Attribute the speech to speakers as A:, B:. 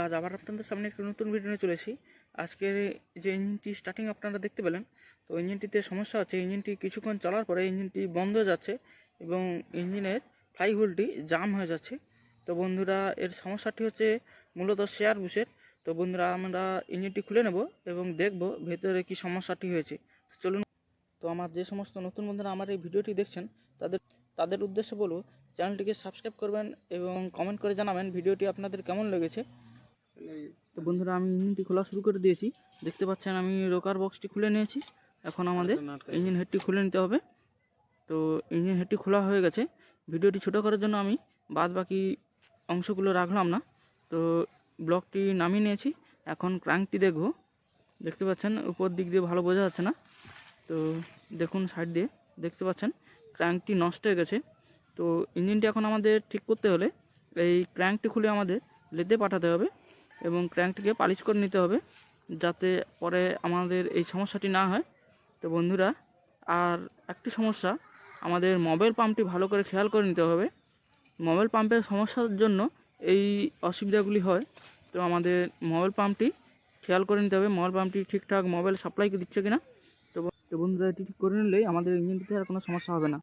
A: আজ আবার আপনাদের সামনে একটি নতুন ভিডিও নিয়ে চলেছি। আজকের যে ইঞ্জিনটি স্টার্টিং আপনারা দেখতে পেলেন, তো ইঞ্জিনটিতে সমস্যা হচ্ছে। ইঞ্জিনটি কিছুক্ষণ চলার পরে ইঞ্জিনটি বন্ধ হয়ে যাচ্ছে এবং ইঞ্জিনের ফ্লাই হুইলটি জাম হয়ে যাচ্ছে। তো বন্ধুরা, এর সমস্যাটি হচ্ছে মূলত শেয়ার বুশের। তো বন্ধুরা, আমরা ইঞ্জিনটি খুলে নেব এবং দেখব ভেতরে কি সমস্যাটি হয়েছে। চলুন। তো আমার যে সমস্ত নতুন বন্ধুরা আমার এই ভিডিওটি দেখছেন, তাদের উদ্দেশ্যে বলব, চ্যানেলটিকে সাবস্ক্রাইব করবেন এবং কমেন্ট করে জানাবেন ভিডিওটি আপনাদের কেমন লেগেছে। তো বন্ধুরা, আমি ইঞ্জিনটি খোলা শুরু করে দিয়েছি। দেখতে পাচ্ছেন আমি রোকার বক্সটি খুলে নিয়েছি। এখন আমাদের ইঞ্জিন হেডটি খুলে নিতে হবে। তো ইঞ্জিন হেডটি খোলা হয়ে গেছে। ভিডিওটি ছোটো করার জন্য আমি বাদ বাকি অংশগুলো রাখলাম না। তো ব্লকটি নামিয়ে নিয়েছি। এখন ক্র্যাঙ্কটি দেখব। দেখতে পাচ্ছেন উপর দিক দিয়ে ভালো বোঝা যাচ্ছে না। তো দেখুন, সাইড দিয়ে দেখতে পাচ্ছেন ক্র্যাঙ্কটি নষ্ট হয়ে গেছে। তো ইঞ্জিনটি এখন আমাদের ঠিক করতে হলে এই ক্র্যাঙ্কটি খুলে আমাদের লেদে পাঠাতে হবে এবং ক্র্যাঙ্কটিকে পালিশ করে নিতে হবে, যাতে পরে আমাদের এই সমস্যাটি না হয়। তো বন্ধুরা, আর একটি সমস্যা, আমাদের মোবাইল পাম্পটি ভালো করে খেয়াল করে নিতে হবে। মোবাইল পাম্পের সমস্যার জন্য এই অসুবিধাগুলি হয়। তো আমাদের মোবাইল পাম্পটি খেয়াল করে নিতে হবে, মোবাইল পাম্পটি ঠিকঠাক মোবাইল সাপ্লাই দিচ্ছে কিনা। তো বন্ধুরা, এটি ঠিক করে নিলেই আমাদের ইঞ্জিনটিতে আর কোনো সমস্যা হবে না।